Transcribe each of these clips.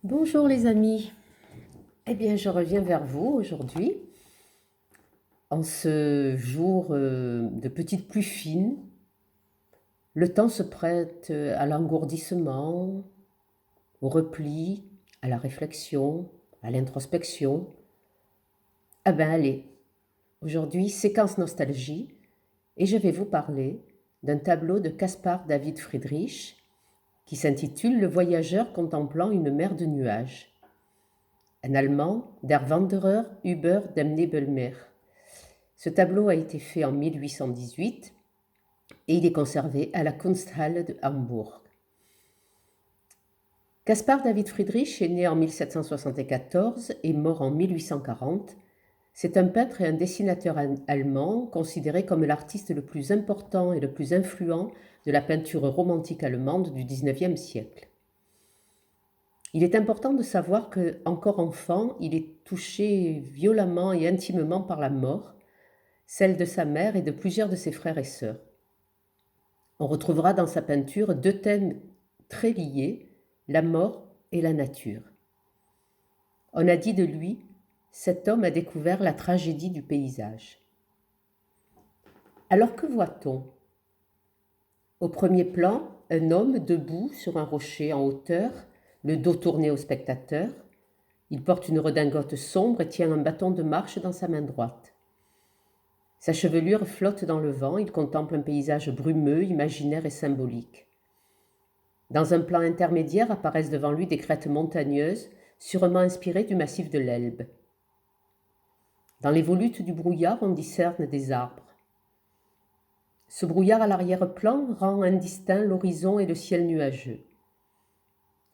Bonjour les amis. Eh bien, je reviens vers vous aujourd'hui en ce jour de petite pluie fine. Le temps se prête à l'engourdissement, au repli, à la réflexion, à l'introspection. Ah ben allez, aujourd'hui, séquence nostalgie, et je vais vous parler d'un tableau de Caspar David Friedrich qui s'intitule Le voyageur contemplant une mer de nuages. Un Allemand, Der Wanderer über dem Nebelmeer. Ce tableau a été fait en 1818 et il est conservé à la Kunsthalle de Hambourg. Caspar David Friedrich est né en 1774 et mort en 1840. C'est un peintre et un dessinateur allemand considéré comme l'artiste le plus important et le plus influent de la peinture romantique allemande du XIXe siècle. Il est important de savoir que, encore enfant, il est touché violemment et intimement par la mort, celle de sa mère et de plusieurs de ses frères et sœurs. On retrouvera dans sa peinture deux thèmes très liés, la mort et la nature. On a dit de lui, cet homme a découvert la tragédie du paysage. Alors que voit-on? Au premier plan, un homme debout sur un rocher en hauteur, le dos tourné au spectateur. Il porte une redingote sombre et tient un bâton de marche dans sa main droite. Sa chevelure flotte dans le vent, il contemple un paysage brumeux, imaginaire et symbolique. Dans un plan intermédiaire apparaissent devant lui des crêtes montagneuses, sûrement inspirées du massif de l'Elbe. Dans les volutes du brouillard, on discerne des arbres. Ce brouillard à l'arrière-plan rend indistinct l'horizon et le ciel nuageux.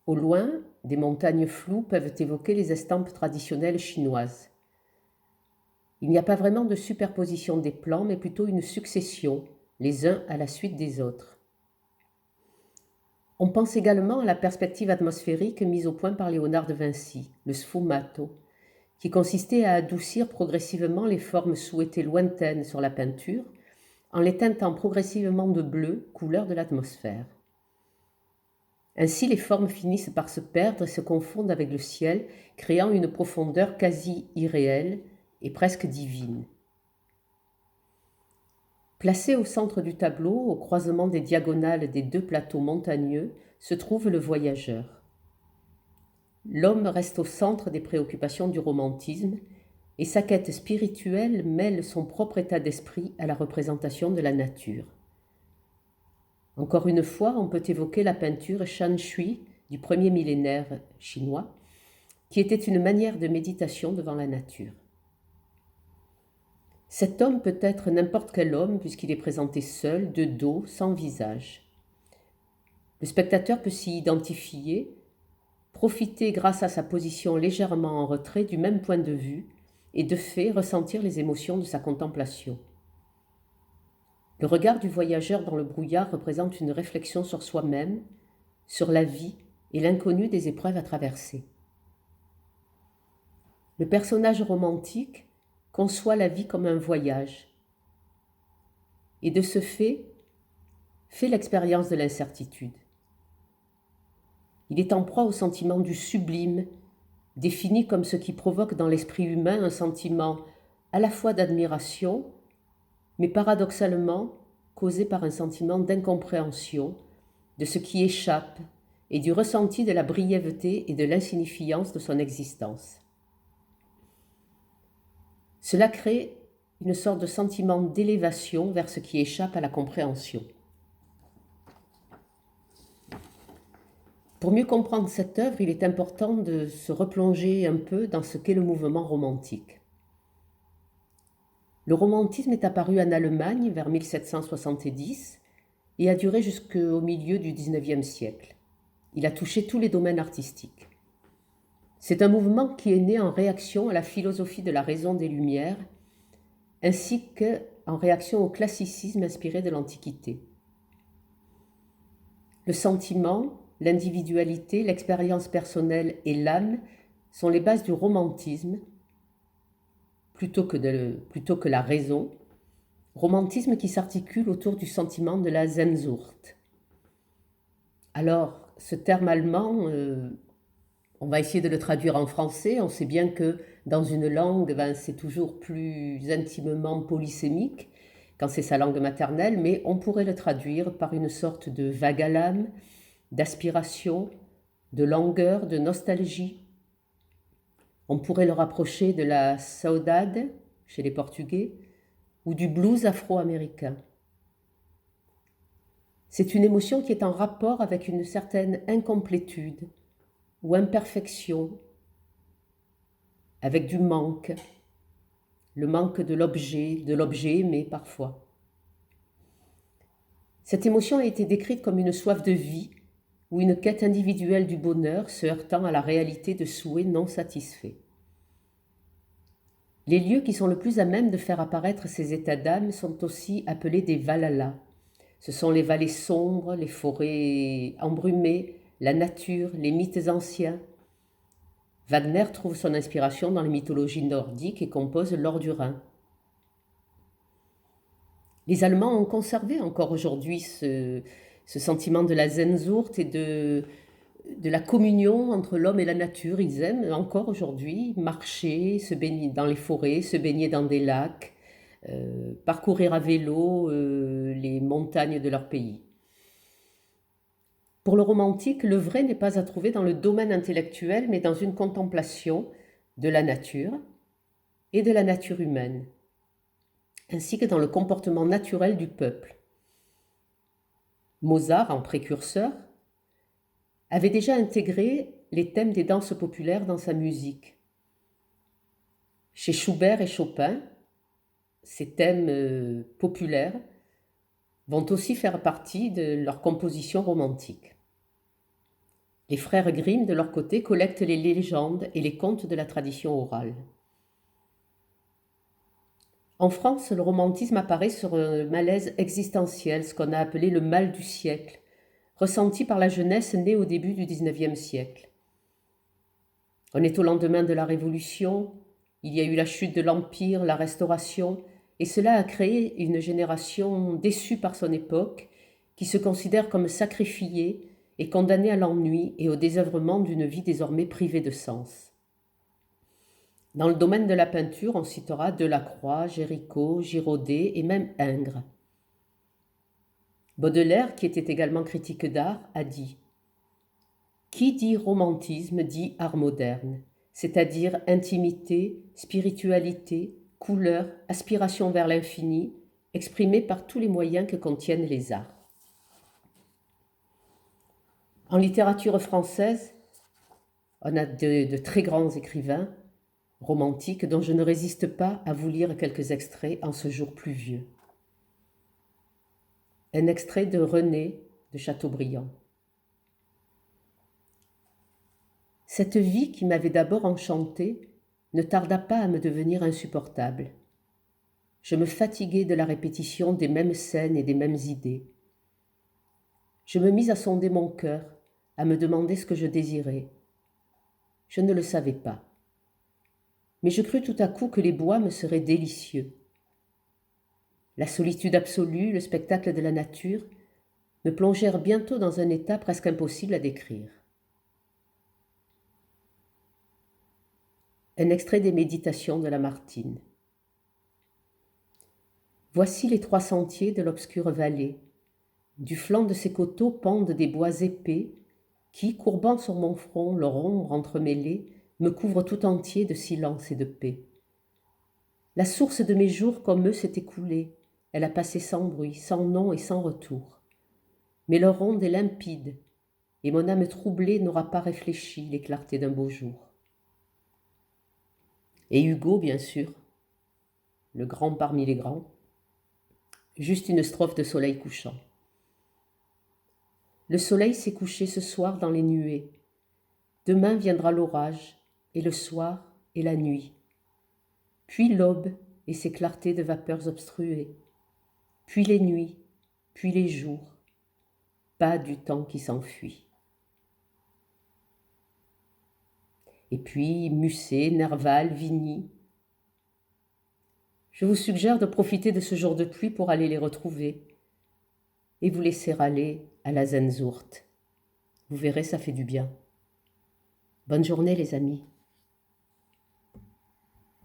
Au loin, des montagnes floues peuvent évoquer les estampes traditionnelles chinoises. Il n'y a pas vraiment de superposition des plans, mais plutôt une succession, les uns à la suite des autres. On pense également à la perspective atmosphérique mise au point par Léonard de Vinci, le sfumato, qui consistait à adoucir progressivement les formes souhaitées lointaines sur la peinture, en les teintant progressivement de bleu, couleur de l'atmosphère. Ainsi, les formes finissent par se perdre et se confondent avec le ciel, créant une profondeur quasi irréelle et presque divine. Placé au centre du tableau, au croisement des diagonales des deux plateaux montagneux, se trouve le voyageur. L'homme reste au centre des préoccupations du romantisme et sa quête spirituelle mêle son propre état d'esprit à la représentation de la nature. Encore une fois, on peut évoquer la peinture Shan Shui du premier millénaire chinois, qui était une manière de méditation devant la nature. Cet homme peut être n'importe quel homme puisqu'il est présenté seul, de dos, sans visage. Le spectateur peut s'y identifier, profiter grâce à sa position légèrement en retrait du même point de vue et de fait ressentir les émotions de sa contemplation. Le regard du voyageur dans le brouillard représente une réflexion sur soi-même, sur la vie et l'inconnu des épreuves à traverser. Le personnage romantique conçoit la vie comme un voyage et de ce fait l'expérience de l'incertitude. Il est en proie au sentiment du sublime, défini comme ce qui provoque dans l'esprit humain un sentiment à la fois d'admiration, mais paradoxalement causé par un sentiment d'incompréhension de ce qui échappe et du ressenti de la brièveté et de l'insignifiance de son existence. Cela crée une sorte de sentiment d'élévation vers ce qui échappe à la compréhension. Pour mieux comprendre cette œuvre, il est important de se replonger un peu dans ce qu'est le mouvement romantique. Le romantisme est apparu en Allemagne vers 1770 et a duré jusqu'au milieu du XIXe siècle. Il a touché tous les domaines artistiques. C'est un mouvement qui est né en réaction à la philosophie de la raison des Lumières, ainsi qu'en réaction au classicisme inspiré de l'Antiquité. Le sentiment, l'individualité, l'expérience personnelle et l'âme sont les bases du romantisme, plutôt que la raison, romantisme qui s'articule autour du sentiment de la Sehnsucht. Alors, ce terme allemand On va essayer de le traduire en français. On sait bien que dans une langue, c'est toujours plus intimement polysémique quand c'est sa langue maternelle, mais on pourrait le traduire par une sorte de vague à l'âme, d'aspiration, de langueur, de nostalgie. On pourrait le rapprocher de la saudade chez les Portugais ou du blues afro-américain. C'est une émotion qui est en rapport avec une certaine incomplétude ou imperfection, avec du manque, le manque de l'objet aimé parfois. Cette émotion a été décrite comme une soif de vie ou une quête individuelle du bonheur se heurtant à la réalité de souhaits non satisfaits. Les lieux qui sont le plus à même de faire apparaître ces états d'âme sont aussi appelés des valalas. Ce sont les vallées sombres, les forêts embrumées, la nature, les mythes anciens. Wagner trouve son inspiration dans les mythologies nordiques et compose l'Or du Rhin. Les Allemands ont conservé encore aujourd'hui ce sentiment de la Sehnsucht et de la communion entre l'homme et la nature. Ils aiment encore aujourd'hui marcher, se baigner dans les forêts, se baigner dans des lacs, parcourir à vélo les montagnes de leur pays. Pour le romantique, le vrai n'est pas à trouver dans le domaine intellectuel, mais dans une contemplation de la nature et de la nature humaine, ainsi que dans le comportement naturel du peuple. Mozart, en précurseur, avait déjà intégré les thèmes des danses populaires dans sa musique. Chez Schubert et Chopin, ces thèmes populaires vont aussi faire partie de leur composition romantique. Les frères Grimm, de leur côté, collectent les légendes et les contes de la tradition orale. En France, le romantisme apparaît sur un malaise existentiel, ce qu'on a appelé le mal du siècle, ressenti par la jeunesse née au début du XIXe siècle. On est au lendemain de la Révolution, il y a eu la chute de l'Empire, la Restauration, et cela a créé une génération déçue par son époque, qui se considère comme sacrifiée et condamnée à l'ennui et au désœuvrement d'une vie désormais privée de sens. Dans le domaine de la peinture, on citera Delacroix, Géricault, Girodet et même Ingres. Baudelaire, qui était également critique d'art, a dit « Qui dit romantisme dit art moderne, c'est-à-dire intimité, spiritualité, couleur, aspiration vers l'infini, exprimée par tous les moyens que contiennent les arts. » En littérature française, on a de très grands écrivains romantiques dont je ne résiste pas à vous lire quelques extraits en ce jour pluvieux. Un extrait de René de Chateaubriand. Cette vie qui m'avait d'abord enchantée ne tarda pas à me devenir insupportable. Je me fatiguai de la répétition des mêmes scènes et des mêmes idées. Je me mis à sonder mon cœur, à me demander ce que je désirais. Je ne le savais pas. Mais je crus tout à coup que les bois me seraient délicieux. La solitude absolue, le spectacle de la nature, me plongèrent bientôt dans un état presque impossible à décrire. Un extrait des Méditations de Lamartine. Voici les 3 sentiers de l'obscure vallée. Du flanc de ces coteaux pendent des bois épais qui, courbant sur mon front leur ombre entremêlée, me couvrent tout entier de silence et de paix. La source de mes jours comme eux s'est écoulée, elle a passé sans bruit, sans nom et sans retour. Mais leur onde est limpide, et mon âme troublée n'aura pas réfléchi les clartés d'un beau jour. Et Hugo, bien sûr, le grand parmi les grands, juste une strophe de Soleil couchant. Le soleil s'est couché ce soir dans les nuées. Demain viendra l'orage, et le soir et la nuit. Puis l'aube et ses clartés de vapeurs obstruées. Puis les nuits, puis les jours. Pas du temps qui s'enfuit. Et puis Musset, Nerval, Vigny. Je vous suggère de profiter de ce jour de pluie pour aller les retrouver et vous laisser aller à la Sehnsucht. Vous verrez, ça fait du bien. Bonne journée les amis.